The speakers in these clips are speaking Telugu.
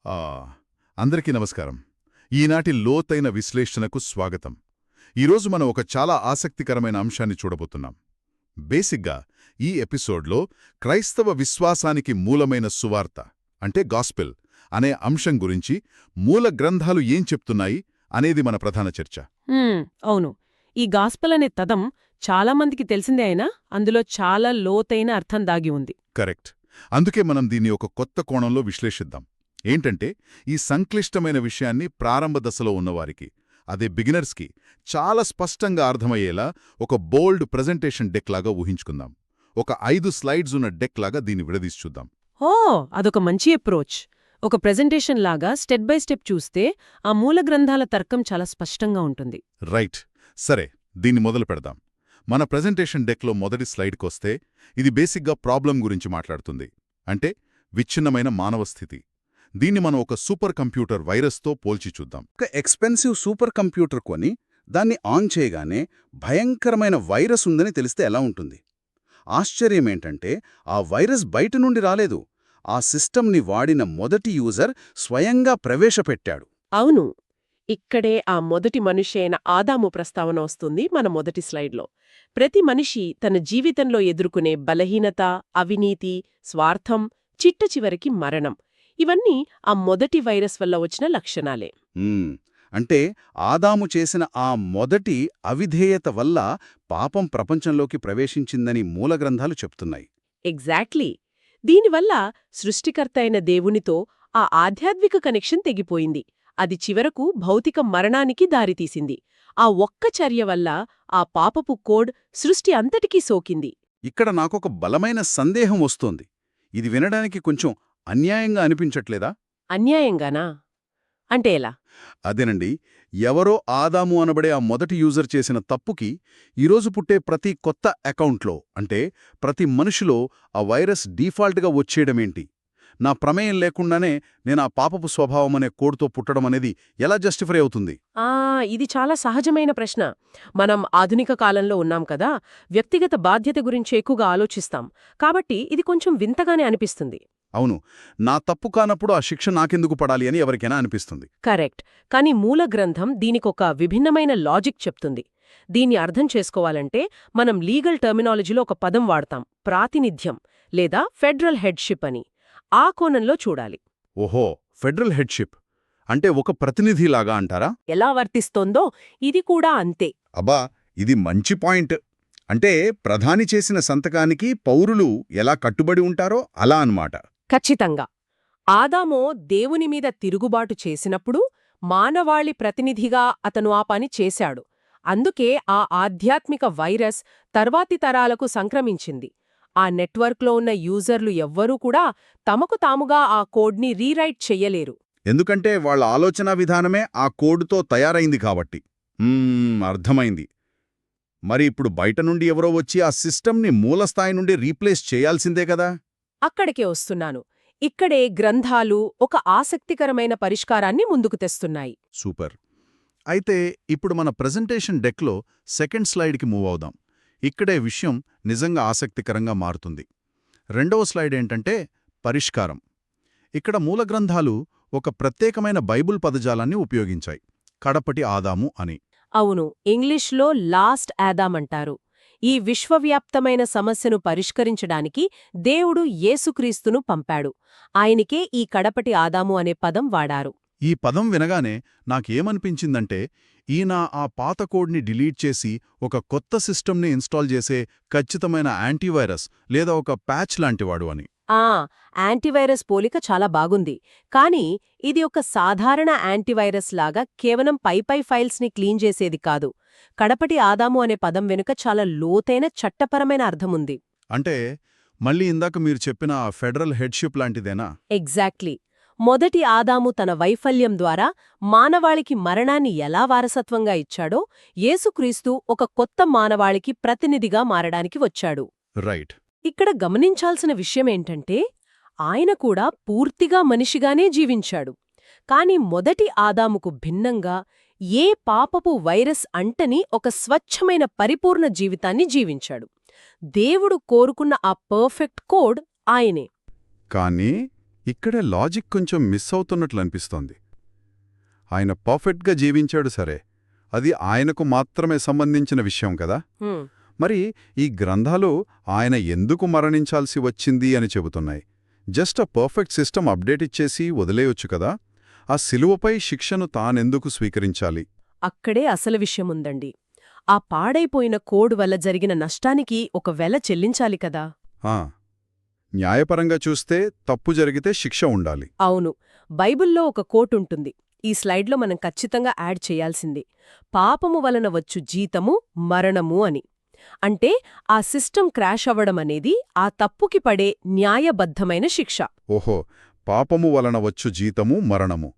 ఆ, అందరికీ నమస్కారం. ఈనాటి లోతైన విశ్లేషణకు స్వాగతం. ఈరోజు మనం ఒక చాలా ఆసక్తికరమైన అంశాన్ని చూడబోతున్నాం. బేసిక్గా ఈ ఎపిసోడ్లో క్రైస్తవ విశ్వాసానికి మూలమైన సువార్త అంటే గాస్పెల్ అనే అంశం గురించి మూల గ్రంథాలు ఏం చెప్తున్నాయి అనేది మన ప్రధాన చర్చ. అవును. ఈ గాస్పెల్ అనే పదం చాలామందికి తెలిసిందే అయినా అందులో చాలా లోతైన అర్థం దాగి ఉంది. కరెక్ట్. అందుకే మనం దీన్ని ఒక కొత్త కోణంలో విశ్లేషిద్దాం. ఏంటంటే ఈ సంక్లిష్టమైన విషయాన్ని ప్రారంభ దశలో ఉన్నవారికి, అదే బిగినర్స్కి చాలా స్పష్టంగా అర్థమయ్యేలా ఒక బోల్డ్ ప్రెజెంటేషన్ డెక్ లాగా ఊహించుకుందాం. ఒక 5 స్లైడ్స్ ఉన్న డెక్ లాగా దీన్ని విడదీసి చూద్దాం. ఓ, అదొక మంచి అప్రోచ్. ఒక ప్రెజెంటేషన్ లాగా స్టెప్ బై స్టెప్ చూస్తే ఆ మూల గ్రంథాల తర్కం చాలా స్పష్టంగా ఉంటుంది. రైట్. సరే, దీన్ని మొదలు పెడదాం. మన ప్రెజెంటేషన్ డెక్లో మొదటి స్లైడ్కొస్తే ఇది బేసిక్గా ప్రాబ్లం గురించి మాట్లాడుతుంది. అంటే విచ్ఛిన్నమైన మానవ స్థితి. దీన్ని మనం ఒక సూపర్ కంప్యూటర్ వైరస్తో పోల్చి చూద్దాం. ఒక ఎక్స్పెన్సివ్ సూపర్ కంప్యూటర్ కొని దాన్ని ఆన్ చేయగానే భయంకరమైన వైరస్ ఉందని తెలిస్తే ఎలా ఉంటుంది? ఆశ్చర్యమేంటంటే ఆ వైరస్ బయట నుండి రాలేదు. ఆ సిస్టమ్ని వాడిన మొదటి యూజర్ స్వయంగా ప్రవేశపెట్టాడు. అవును. ఇక్కడే ఆ మొదటి మనిషి అయిన ఆదాము ప్రస్తావన వస్తుంది మన మొదటి స్లైడ్లో. ప్రతి మనిషి తన జీవితంలో ఎదుర్కొనే బలహీనత, అవినీతి, స్వార్థం, చిట్టచివరికి మరణం, ఇవన్నీ ఆ మొదటి వైరస్ వల్ల వచ్చిన లక్షణాలే. అంటే ఆదాము చేసిన ఆ మొదటి అవిధేయత వల్ల పాపం ప్రపంచంలోకి ప్రవేశించిందని మూలగ్రంథాలు చెప్తున్నాయి. ఎగ్జాక్ట్లీ. దీనివల్ల సృష్టికర్త అయిన దేవునితో ఆ ఆధ్యాత్మిక కనెక్షన్ తెగిపోయింది. అది చివరకు భౌతిక మరణానికి దారితీసింది. ఆ ఒక్క చర్య వల్ల ఆ పాపపు కోడ్ సృష్టి అంతటికీ సోకింది. ఇక్కడ నాకొక బలమైన సందేహం వస్తోంది. ఇది వినడానికి కొంచెం అన్యాయంగా అనిపించట్లేదా? అన్యాయంగానా? అంటే ఎలా? అదేనండి, ఎవరో ఆదాము అనబడే ఆ మొదటి యూజర్ చేసిన తప్పుకి ఈరోజు పుట్టే ప్రతి కొత్త అకౌంట్లో, అంటే ప్రతి మనిషిలో ఆ వైరస్ డీఫాల్ట్గా వచ్చేయడమేంటి? నా ప్రమేయం లేకుండానే నేను ఆ పాపపు స్వభావం అనే కోడ్తో పుట్టడం అనేది ఎలా జస్టిఫై అవుతుంది? ఇది చాలా సహజమైన ప్రశ్న. మనం ఆధునిక కాలంలో ఉన్నాం కదా, వ్యక్తిగత బాధ్యత గురించి ఎక్కువగా ఆలోచిస్తాం. కాబట్టి ఇది కొంచెం వింతగానే అనిపిస్తుంది. అవును, నా తప్పు కానప్పుడు ఆ శిక్ష నాకెందుకు పడాలి అని ఎవరికైనా అనిపిస్తుంది. కరెక్ట్. కానీ మూల గ్రంథం దీనికొక విభిన్నమైన లాజిక్ చెప్తుంది. దీన్ని అర్థం చేసుకోవాలంటే మనం లీగల్ టర్మినాలజీలో ఒక పదం వాడతాం, ప్రాతినిధ్యం లేదా ఫెడరల్ హెడ్షిప్ అని. ఆ కోణంలో చూడాలి. ఓహో, ఫెడరల్ హెడ్షిప్ అంటే ఒక ప్రతినిధిలాగా అంటారా? ఎలా వర్తిస్తోందో ఇది కూడా అంతే. అబ్బా, ఇది మంచి పాయింట్. అంటే ప్రధాని చేసిన సంతకానికి పౌరులు ఎలా కట్టుబడి ఉంటారో అలా అన్నమాట. ఖచ్చితంగా. ఆదామో దేవుని మీద తిరుగుబాటు చేసినప్పుడు మానవాళి ప్రతినిధిగా అతను ఆ పని చేశాడు. అందుకే ఆ ఆధ్యాత్మిక వైరస్ తర్వాతి తరాలకు సంక్రమించింది. ఆ నెట్వర్క్లో ఉన్న యూజర్లు ఎవ్వరూ కూడా తమకు తాముగా ఆ కోడ్ని రీరైట్ చెయ్యలేరు. ఎందుకంటే వాళ్ళ ఆలోచనా విధానమే ఆ కోడ్తో తయారైంది కాబట్టి. అర్థమైంది. మరి ఇప్పుడు బయట నుండి ఎవరో వచ్చి ఆ సిస్టమ్ని మూలస్థాయి నుండి రీప్లేస్ చేయాల్సిందే కదా? అక్కడికే వస్తున్నాను. ఇక్కడే గ్రంథాలు ఒక ఆసక్తికరమైన పరిష్కారాన్ని ముందుకు తెస్తున్నాయి. సూపర్. అయితే ఇప్పుడు మన ప్రెజెంటేషన్ డెక్లో సెకండ్ స్లైడ్కి మూవ్ అవుదాం. ఇక్కడే విషయం నిజంగా ఆసక్తికరంగా మారుతుంది. రెండవ స్లైడ్ ఏంటంటే పరిష్కారం. ఇక్కడ మూలగ్రంథాలు ఒక ప్రత్యేకమైన బైబుల్ పదజాలాన్ని ఉపయోగించాయి, కడపటి ఆదాము అని. అవును, ఇంగ్లీష్లో లాస్ట్ ఆదాం అంటారు. ఈ విశ్వవ్యాప్తమైన సమస్యను పరిష్కరించడానికి దేవుడు యేసుక్రీస్తును పంపాడు. ఆయనకే ఈ కడపటి ఆదాము అనే పదం వాడారు. ఈ పదం వినగానే నాకేమనిపించిందంటే ఈయన ఆ పాత కోడ్ని డిలీట్ చేసి ఒక కొత్త సిస్టమ్ని ఇన్స్టాల్ చేసే ఖచ్చితమైన యాంటీవైరస్ లేదా ఒక ప్యాచ్ లాంటివాడు అని. యాంటీవైరస్ పోలిక చాలా బాగుంది. కానీ ఇది ఒక సాధారణ యాంటీవైరస్ లాగా కేవలం పైపై ఫైల్స్ని క్లీన్ చేసేది కాదు. కడపటి ఆదాము అనే పదం వెనుక చాలా లోతైన చట్టపరమైన అర్థముంది. అంటే మళ్ళీ ఇందాక మీరు చెప్పిన ఫెడరల్ హెడ్షిప్ లాంటిదేనా? ఎగ్జాక్ట్లీ. మొదటి ఆదాము తన వైఫల్యం ద్వారా మానవాళికి మరణాన్ని ఎలా వారసత్వంగా ఇచ్చాడో, యేసుక్రీస్తు ఒక కొత్త మానవాళికి ప్రతినిధిగా మారడానికి వచ్చాడు. రైట్. ఇక్కడ గమనించాల్సిన విషయమేంటంటే ఆయన కూడా పూర్తిగా మనిషిగానే జీవించాడు. కాని మొదటి ఆదాముకు భిన్నంగా ఏ పాపపు వైరస్ అంటని ఒక స్వచ్ఛమైన పరిపూర్ణ జీవితాన్ని జీవించాడు. దేవుడు కోరుకున్న ఆ పర్ఫెక్ట్ కోడ్ ఆయనే. కానీ ఇక్కడే లాజిక్ కొంచెం మిస్ అవుతున్నట్లు అనిపిస్తోంది. ఆయన పర్ఫెక్ట్గా జీవించాడు సరే, అది ఆయనకు మాత్రమే సంబంధించిన విషయం కదా. హ్మ్. మరి ఈ గ్రంథాలు ఆయన ఎందుకు మరణించాల్సి వచ్చింది అని చెబుతున్నాయి. జస్ట్ ఆ పర్ఫెక్ట్ సిస్టమ్ అప్డేట్ ఇచ్చేసి వదిలేయొచ్చు కదా. ఆ శిలువపై శిక్షను తానెందుకు స్వీకరించాలి? అక్కడే అసలు విషయముందండి. ఆ పాడైపోయిన కోడ్ వల్ల జరిగిన నష్టానికి ఒక వెల చెల్లించాలి కదా. ఆ, న్యాయపరంగా చూస్తే తప్పు జరిగితే శిక్ష ఉండాలి. అవును. బైబిల్లో ఒక కోటుంటుంది. ఈ స్లైడ్లో మనం ఖచ్చితంగా యాడ్ చేయాల్సింది. పాపము వలన వచ్చు జీతము మరణము అని. అంటే ఆ సిస్టమ్ క్రాష్ అవ్వడమనేది ఆ తప్పుకి పడే న్యాయబద్ధమైన శిక్ష. ఓహో, పాపము వలన వచ్చు జీతము మరణము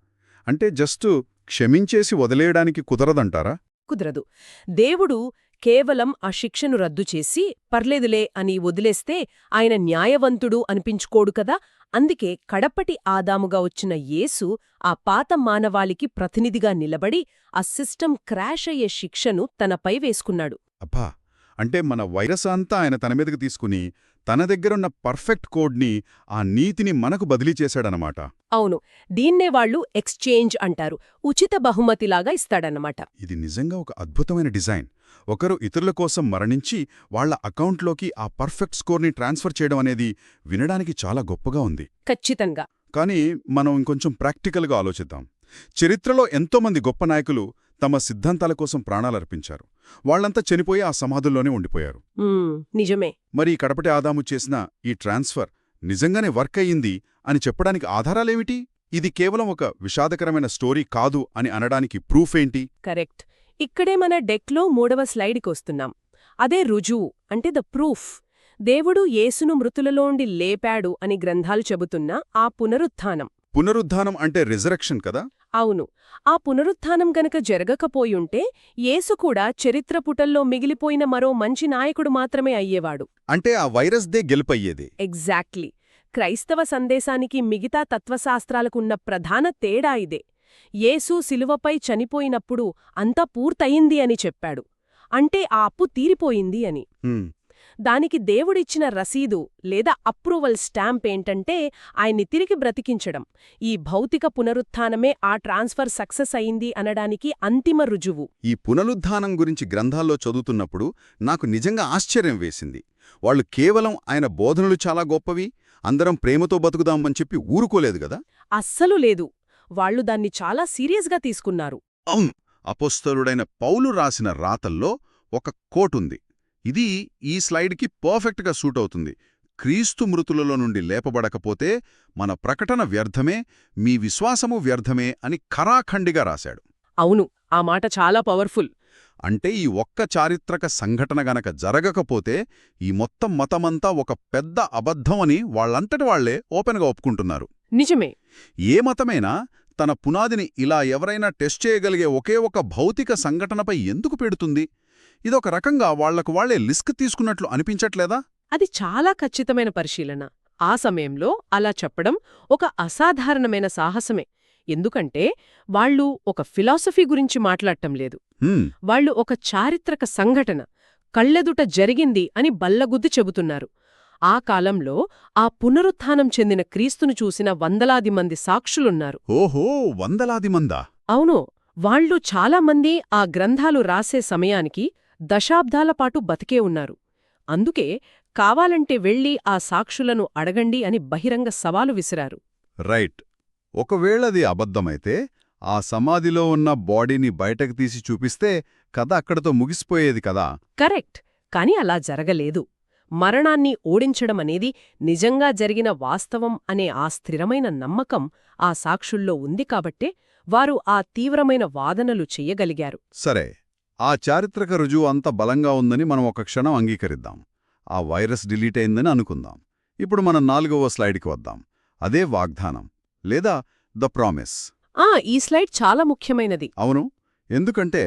అంటే జస్టు క్షమించేసి వదిలేయడానికి కుదరదంటారా? కుదరదు. దేవుడు కేవలం ఆ శిక్షను రద్దు చేసి పర్లేదులే అని వదిలేస్తే ఆయన న్యాయవంతుడు అనిపించుకోడు కదా. అందుకే కడపటి ఆదాముగా వచ్చిన యేసు ఆ పాత మానవాళికి ప్రతినిధిగా నిలబడి ఆ సిస్టమ్ క్రాష్ అయ్యే శిక్షను తనపై వేసుకున్నాడు. అబ్బా, అంటే మన వైరస్ అంతా ఆయన తన మీదకి తీసుకుని తన దగ్గరున్న పర్ఫెక్ట్ కోడ్ని, ఆ నీతిని మనకు బదిలీ చేశాడనమాట. అవును. దీన్నే వాళ్ళు ఎక్స్చేంజ్ అంటారు. ఉచిత బహుమతిలాగా ఇస్తాడన్నమాట. ఇది నిజంగా ఒక అద్భుతమైన డిజైన్. ఒకరు ఇతరుల కోసం మరణించి వాళ్ల అకౌంట్లోకి ఆ పర్ఫెక్ట్ స్కోర్ని ట్రాన్స్ఫర్ చేయడం అనేది వినడానికి చాలా గొప్పగా ఉంది. ఖచ్చితంగా. కానీ మనం ఇంకొంచెం ప్రాక్టికల్గా ఆలోచిద్దాం. చరిత్రలో ఎంతోమంది గొప్ప నాయకులు తమ సిద్ధాంతాల కోసం ప్రాణాలర్పించారు. వాళ్లంతా చనిపోయి ఆ సమాధుల్లోనే ఉండిపోయారు. నిజమే. మరి కడపటి ఆదాము చేసిన ఈ ట్రాన్స్ఫర్ నిజంగానే వర్క్ అయ్యింది అని చెప్పడానికి ఆధారాలేమిటి? ఇది కేవలం ఒక విషాదకరమైన స్టోరీ కాదు అని అనడానికి ప్రూఫ్ ఏంటి? కరెక్ట్. ఇక్కడే మన డెక్లో 3వ స్లైడ్కొస్తున్నాం. అదే రుజువు, అంటే ద ప్రూఫ్. దేవుడు యేసును మృతులలోండి లేపాడు అని గ్రంథాలు చెబుతున్న ఆ పునరుత్థానం. పునరుద్ధానం అంటే రిజరెక్షన్ కదా. అవును. ఆ పునరుత్థానం గనక జరగకపోయుంటే యేసు కూడా చరిత్ర పుటల్లో మిగిలిపోయిన మరో మంచి నాయకుడు మాత్రమే అయ్యేవాడు. అంటే ఆ వైరస్దే గెలుపయ్యేది. ఎగ్జాక్ట్లీ. క్రైస్తవ సందేశానికి మిగతా తత్వశాస్త్రాలకున్న ప్రధాన తేడా ఇదే. యేసు శిలువపై చనిపోయినప్పుడు అంతా పూర్తయింది అని చెప్పాడు. అంటే ఆ అప్పు తీరిపోయింది అని. దానికి దేవుడిచ్చిన రసీదు లేదా అప్రూవల్ స్టాంప్ ఏంటంటే ఆయన్ని తిరిగి బ్రతికించడం. ఈ భౌతిక పునరుత్థానమే ఆ ట్రాన్స్ఫర్ సక్సెస్ అయింది అనడానికి అంతిమ రుజువు. ఈ పునరుద్ధానం గురించి గ్రంథాల్లో చదువుతున్నప్పుడు నాకు నిజంగా ఆశ్చర్యం వేసింది. వాళ్ళు కేవలం ఆయన బోధనలు చాలా గొప్పవి, అందరం ప్రేమతో బతుకుదామని చెప్పి ఊరుకోలేదు గదా. అస్సలు లేదు. వాళ్లు దాన్ని చాలా సీరియస్గా తీసుకున్నారు. అవును. అపోస్తలుడైన పౌలు రాసిన రాతల్లో ఒక కోటుంది. ఇది ఈ స్లైడ్కి పర్ఫెక్ట్గా సూట్ అవుతుంది. క్రీస్తు మృతులలో నుండి లేపబడకపోతే మన ప్రకటన వ్యర్థమే, మీ విశ్వాసము వ్యర్థమే అని ఖరాఖండిగా రాశాడు. అవును. ఆ మాట చాలా పవర్ఫుల్. అంటే ఈ ఒక్క చారిత్రక సంఘటన గనక జరగకపోతే ఈ మొత్తం మతమంతా ఒక పెద్ద అబద్ధం అని వాళ్లంతటి వాళ్లే ఓపెన్గా ఒప్పుకుంటున్నారు. నిజమే. ఏ మతమైనా తన పునాదిని ఇలా ఎవరైనా టెస్ట్ చేయగలిగే ఒకే ఒక భౌతిక సంఘటనపై ఎందుకు పెడుతుంది? ఇదొక రకంగా వాళ్లకు వాళ్లే లిస్క్ తీసుకున్నట్లు అనిపించట్లేదా? అది చాలా ఖచ్చితమైన పరిశీలన. ఆ సమయంలో అలా చెప్పడం ఒక అసాధారణమైన సాహసమే. ఎందుకంటే వాళ్ళు ఒక ఫిలాసఫీ గురించి మాట్లాడటం లేదు. వాళ్ళు ఒక చారిత్రక సంఘటన, కళ్లెదుట జరిగింది అని బల్లగుద్ది చెబుతున్నారు. ఆ కాలంలో ఆ పునరుత్థానం చెందిన క్రీస్తును చూసిన వందలాది మంది సాక్షులున్నారు. ఓహో, వందలాది మందా? అవును. వాళ్ళు చాలామంది ఆ గ్రంథాలు రాసే సమయానికి దశాబ్దాల పాటు బతికే ఉన్నారు. అందుకే కావాలంటే వెళ్ళి ఆ సాక్షులను అడగండి అని బహిరంగ సవాలు విసిరారు. రైట్. ఒకవేళది అబద్ధమైతే ఆ సమాధిలో ఉన్న బాడీని బయటకు తీసి చూపిస్తే కథ అక్కడతో ముగిసిపోయేది కదా. కరెక్ట్. కాని అలా జరగలేదు. మరణాన్ని ఓడించడమనేది నిజంగా జరిగిన వాస్తవం అనే ఆ స్థిరమైన నమ్మకం ఆ సాక్షుల్లో ఉంది కాబట్టే వారు ఆ తీవ్రమైన వాదనలు చెయ్యగలిగారు. సరే, ఆ చారిత్రక రుజువు అంత బలంగా ఉందని మనం ఒక క్షణం అంగీకరిద్దాం. ఆ వైరస్ డిలీట్ అయిందని అనుకుందాం. ఇప్పుడు మనం 4వ స్లైడ్కి వద్దాం. అదే వాగ్దానం లేదా ద ప్రామిస్. ఈ స్లైడ్ చాలా ముఖ్యమైనది. అవును. ఎందుకంటే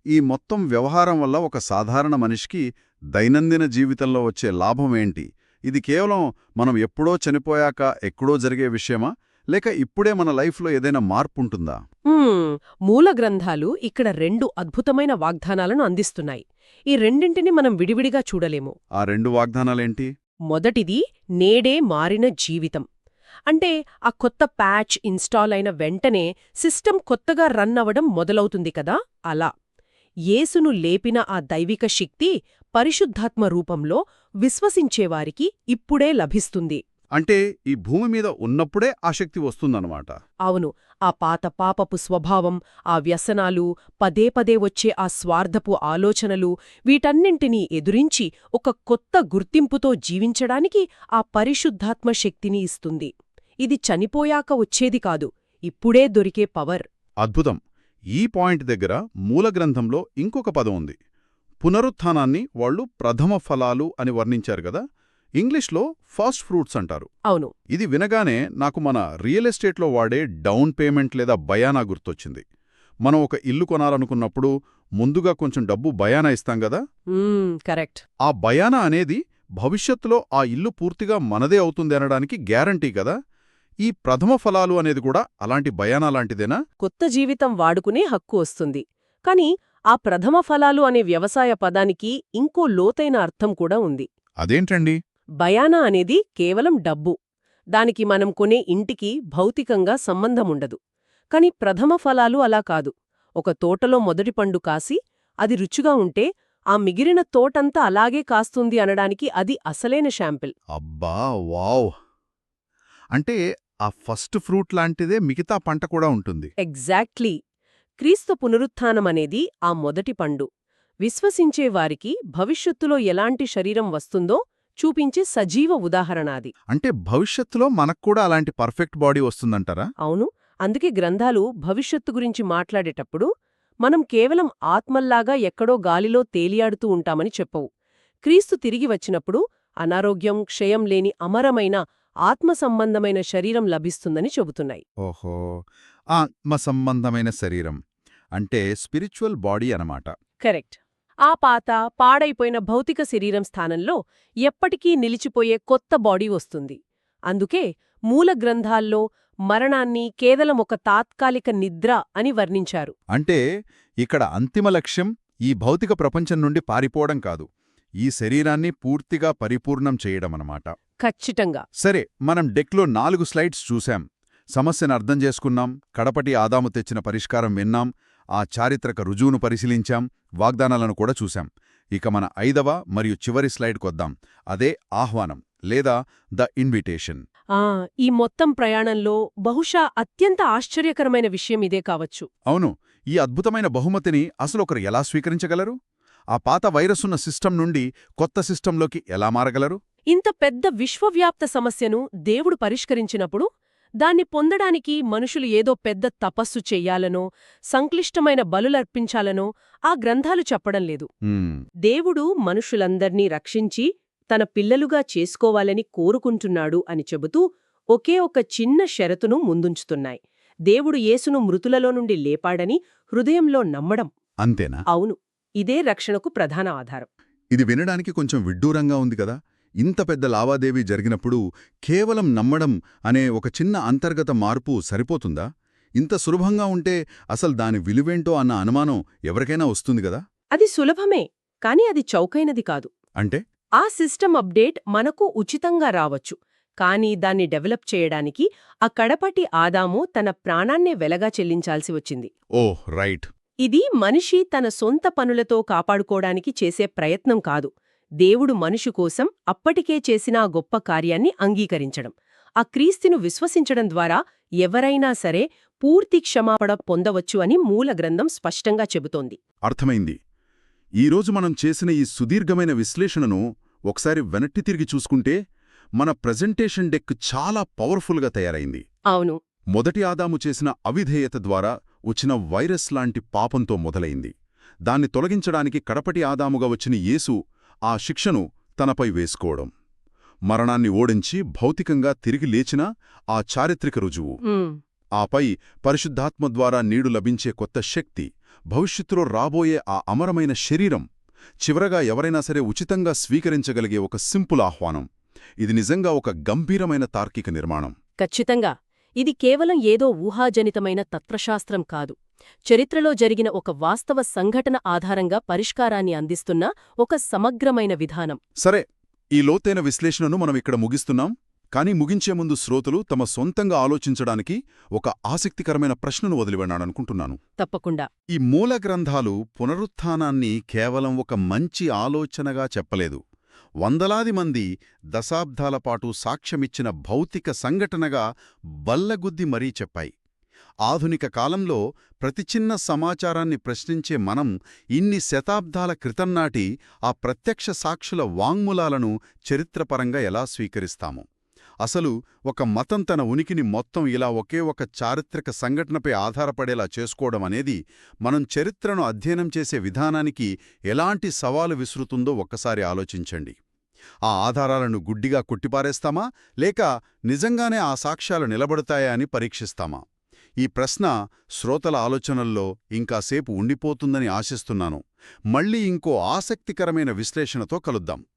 ఈ మొత్తం వ్యవహారం వల్ల ఒక సాధారణ మనిషికి దైనందిన జీవితంలో వచ్చే లాభమేంటి? ఇది కేవలం మనం ఎప్పుడో చనిపోయాక ఎక్కడో జరిగే విషయమా, లేక ఇప్పుడే మన లైఫ్లో ఏదైనా మార్పుంటుందా? మూల గ్రంథాలు ఇక్కడ 2 అద్భుతమైన వాగ్దానాలను అందిస్తున్నాయి. ఈ రెండింటిని మనం విడివిడిగా చూడలేము. ఆ 2 వాగ్దానాలేంటి? మొదటిది నేడే మారిన జీవితం. అంటే ఆ కొత్త ప్యాచ్ ఇన్స్టాల్ అయిన వెంటనే సిస్టమ్ కొత్తగా రన్ అవ్వడం మొదలవుతుంది కదా అలా. యేసును లేపిన ఆ దైవిక శక్తి పరిశుద్ధాత్మ రూపంలో విశ్వసించేవారికి ఇప్పుడే లభిస్తుంది. అంటే ఈ భూమి మీద ఉన్నప్పుడే ఆ శక్తి వస్తుందన్నమాట. అవును, ఆ పాత పాపపు స్వభావం, ఆ వ్యసనాలు, పదే పదే వచ్చే ఆ స్వార్థపు ఆలోచనలు, వీటన్నింటినీ ఎదురించి ఒక కొత్త గుర్తింపుతో జీవించడానికి ఆ పరిశుద్ధాత్మ శక్తిని ఇస్తుంది. ఇది చనిపోయాక వచ్చేది కాదు, ఇప్పుడే దొరికే పవర్. అద్భుతం. ఈ పాయింట్ దగ్గర మూలగ్రంథంలో ఇంకొక పదం ఉంది. పునరుత్థానాన్ని వాళ్ళు ప్రథమ ఫలాలు అని వర్ణించారు గదా. ఇంగ్లీష్లో ఫస్ట్ ఫ్రూట్స్ అంటారు. అవును, ఇది వినగానే నాకు మన రియల్ ఎస్టేట్లో వాడే డౌన్ పేమెంట్ లేదా బయానా గుర్తొచ్చింది. మనం ఒక ఇల్లు కొనాలనుకున్నప్పుడు ముందుగా కొంచెం డబ్బు బయానా ఇస్తాం గదా. కరెక్ట్. ఆ బయానా అనేది భవిష్యత్తులో ఆ ఇల్లు పూర్తిగా మనదే అవుతుంది అనడానికి గ్యారంటీ కదా. ఈ ప్రథమ ఫలాలు అనేది కూడా అలాంటి బయానా లాంటిదేనా? కొత్త జీవితం వాడుకునే హక్కు వస్తుంది. కాని ఆ ప్రథమ ఫలాలు అనే వ్యవసాయ పదానికి ఇంకో లోతైన అర్థం కూడా ఉంది. అదేంటండి? బయానా అనేది కేవలం డబ్బు. దానికి మనం కొనే ఇంటికి భౌతికంగా సంబంధముండదు. కాని ప్రథమ ఫలాలు అలా కాదు. ఒక తోటలో మొదటి పండు కాసి అది రుచిగా ఉంటే ఆ మిగిలిన తోటంతా అలాగే కాస్తుంది అనడానికి అది అసలైన శాంపిల్. అబ్బా, వావ్! అంటే ఆ ఫస్ట్ ఫ్రూట్ లాంటిదే మిగతా పంట కూడా ఉంటుంది. ఎగ్జాక్ట్లీ. క్రీస్తు పునరుత్థానమనేది ఆ మొదటి పండు. విశ్వసించేవారికి భవిష్యత్తులో ఎలాంటి శరీరం వస్తుందో చూపించే సజీవ ఉదాహరణ అది. అంటే భవిష్యత్తులో మనక్కూడా అలాంటి పర్ఫెక్ట్ బాడీ వస్తుందంటారా? అవును, అందుకే గ్రంథాలు భవిష్యత్తు గురించి మాట్లాడేటప్పుడు మనం కేవలం ఆత్మల్లాగా ఎక్కడో గాలిలో తేలియాడుతూ ఉంటామని చెప్పవు. క్రీస్తు తిరిగి వచ్చినప్పుడు అనారోగ్యం, క్షయం లేని అమరమైన ఆత్మ సంబంధమైన శరీరం లభిస్తుందని చెబుతున్నాయి. ఓహో, ఆత్మ సంబంధమైన శరీరం అంటే స్పిరిచువల్ బాడీ అనమాట. కరెక్ట్. ఆ పాత పాడైపోయిన భౌతిక శరీరం స్థానంలో ఎప్పటికీ నిలిచిపోయే కొత్త బాడీ వస్తుంది. అందుకే మూల గ్రంథాల్లో మరణాన్ని కేవలం ఒక తాత్కాలిక నిద్ర అని వర్ణించారు. అంటే ఇక్కడ అంతిమ లక్ష్యం ఈ భౌతిక ప్రపంచం నుండి పారిపోవడం కాదు, ఈ శరీరాన్ని పూర్తిగా పరిపూర్ణం చేయడమనమాట. ఖచ్చితంగా. సరే, మనం డెక్లో 4 స్లైడ్స్ చూశాం. సమస్యను అర్థం చేసుకున్నాం, కడపటి ఆదాము తెచ్చిన పరిష్కారం విన్నాం, ఆ చారిత్రక రుజువును పరిశీలించాం, వాగ్దానాలను కూడా చూశాం. ఇక మన 5వ మరియు చివరి స్లైడ్కొద్దాం. అదే ఆహ్వానం లేదా ద ఇన్విటేషన్. ఈ మొత్తం ప్రయాణంలో బహుశా అత్యంత ఆశ్చర్యకరమైన విషయం ఇదే కావచ్చు. అవును, ఈ అద్భుతమైన బహుమతిని అసలొకరు ఎలా స్వీకరించగలరు? ఆ పాత వైరసున్న సిస్టమ్ నుండి కొత్త సిస్టంలోకి ఎలా మారగలరు? ఇంత పెద్ద విశ్వవ్యాప్త సమస్యను దేవుడు పరిష్కరించినప్పుడు దాన్ని పొందడానికి మనుషులు ఏదో పెద్ద తపస్సు చెయ్యాలనో, సంక్లిష్టమైన బలులర్పించాలనో ఆ గ్రంథాలు చెప్పడం లేదు. దేవుడు మనుషులందర్నీ రక్షించి తన పిల్లలుగా చేసుకోవాలని కోరుకుంటున్నాడు అని చెబుతూ ఒకే ఒక చిన్న షరతును ముందుంచుతున్నాయి. దేవుడు యేసును మృతులలో నుండి లేపాడని హృదయంలో నమ్మడం. అంతేనా? అవును, ఇదే రక్షణకు ప్రధాన ఆధారం. ఇది వినడానికి కొంచెం విడ్డూరంగా ఉంది కదా. ఇంత పెద్ద లావాదేవీ జరిగినప్పుడు కేవలం నమ్మడం అనే ఒక చిన్న అంతర్గత మార్పు సరిపోతుందా? ఇంత సులభంగా ఉంటే అసలు దాని విలువేంటో అన్న అనుమానం ఎవరికైనా వస్తుంది కదా. అది సులభమే, కాని అది చౌకైనది కాదు. అంటే ఆ సిస్టమ్ అప్డేట్ మనకు ఉచితంగా రావచ్చు, కానీ దాన్ని డెవలప్ చేయడానికి ఆ కడపటి ఆదాము తన ప్రాణాన్నే వెలగా చెల్లించాల్సి వచ్చింది. ఓహ్, రైట్. ఇది మనిషి తన సొంత పనులతో కాపాడుకోవడానికి చేసే ప్రయత్నం కాదు. దేవుడు మనుషు కోసం అప్పటికే చేసిన ఆ గొప్ప కార్యాన్ని అంగీకరించడం, ఆ క్రీస్తును విశ్వసించడం ద్వారా ఎవరైనా సరే పూర్తి క్షమాపణ పొందవచ్చు అని మూల గ్రంథం స్పష్టంగా చెబుతోంది. అర్థమైంది. ఈరోజు మనం చేసిన ఈ సుదీర్ఘమైన విశ్లేషణను ఒకసారి వెనక్కి తిరిగి చూసుకుంటే మన ప్రెజెంటేషన్ డెక్ చాలా పవర్ఫుల్గా తయారైంది. అవును, మొదటి ఆదాము చేసిన అవిధేయత ద్వారా వచ్చిన వైరస్ లాంటి పాపంతో మొదలైంది. దాన్ని తొలగించడానికి కడపటి ఆదాముగా వచ్చిన యేసు ఆ శిక్షను తనపై వేసుకోవడం, మరణాన్ని ఓడించి భౌతికంగా తిరిగి లేచిన ఆ చారిత్రక రుజువు, ఆపై పరిశుద్ధాత్మ ద్వారా నీడు లభించే కొత్త శక్తి, భవిష్యత్తులో రాబోయే ఆ అమరమైన శరీరం, చివరగా ఎవరైనా సరే ఉచితంగా స్వీకరించగలిగే ఒక సింపుల్ ఆహ్వానం. ఇది నిజంగా ఒక గంభీరమైన తార్కిక నిర్మాణం. ఖచ్చితంగా. ఇది కేవలం ఏదో ఊహాజనితమైన తత్వశాస్త్రం కాదు. చరిత్రలో జరిగిన ఒక వాస్తవ సంఘటన ఆధారంగా పరిష్కారాన్ని అందిస్తున్న ఒక సమగ్రమైన విధానం. సరే, ఈ లోతైన విశ్లేషణను మనం ఇక్కడ ముగిస్తున్నాం. కానీ ముగించే ముందు శ్రోతలు తమ సొంతంగా ఆలోచించడానికి ఒక ఆసక్తికరమైన ప్రశ్నను వదిలివెళ్ళాలనుకుంటున్నాను. తప్పకుండా. ఈ మూల గ్రంథాలు పునరుత్థానాన్ని కేవలం ఒక మంచి ఆలోచనగా చెప్పలేదు. వందలాది మంది దశాబ్దాల పాటు సాక్ష్యమిచ్చిన భౌతిక సంఘటనగా బల్లగుద్ది మరీ చెప్పాయి. ఆధునిక కాలంలో ప్రతి చిన్న సమాచారాన్ని ప్రశ్నించే మనం ఇన్ని శతాబ్దాల క్రితంనాటి ఆ ప్రత్యక్ష సాక్షుల వాంగ్మూలాలను చరిత్రపరంగా ఎలా స్వీకరిస్తాము? అసలు ఒక మతం తన ఉనికిని మొత్తం ఇలా ఒకే ఒక చారిత్రక సంఘటనపై ఆధారపడేలా చేసుకోవడం అనేది మనం చరిత్రను అధ్యయనం చేసే విధానానికి ఎలాంటి సవాలు విసురుతుందో ఒక్కసారి ఆలోచించండి. ఆ ఆధారాలను గుడ్డిగా కొట్టిపారేస్తామా, లేక నిజంగానే ఆ సాక్ష్యాలు నిలబడతాయా అని పరీక్షిస్తామా? ఈ ప్రశ్న శ్రోతల ఆలోచనల్లో ఇంకాసేపు ఉండిపోతుందని ఆశిస్తున్నాను. మళ్ళీ ఇంకో ఆసక్తికరమైన విశ్లేషణతో కలుద్దాం.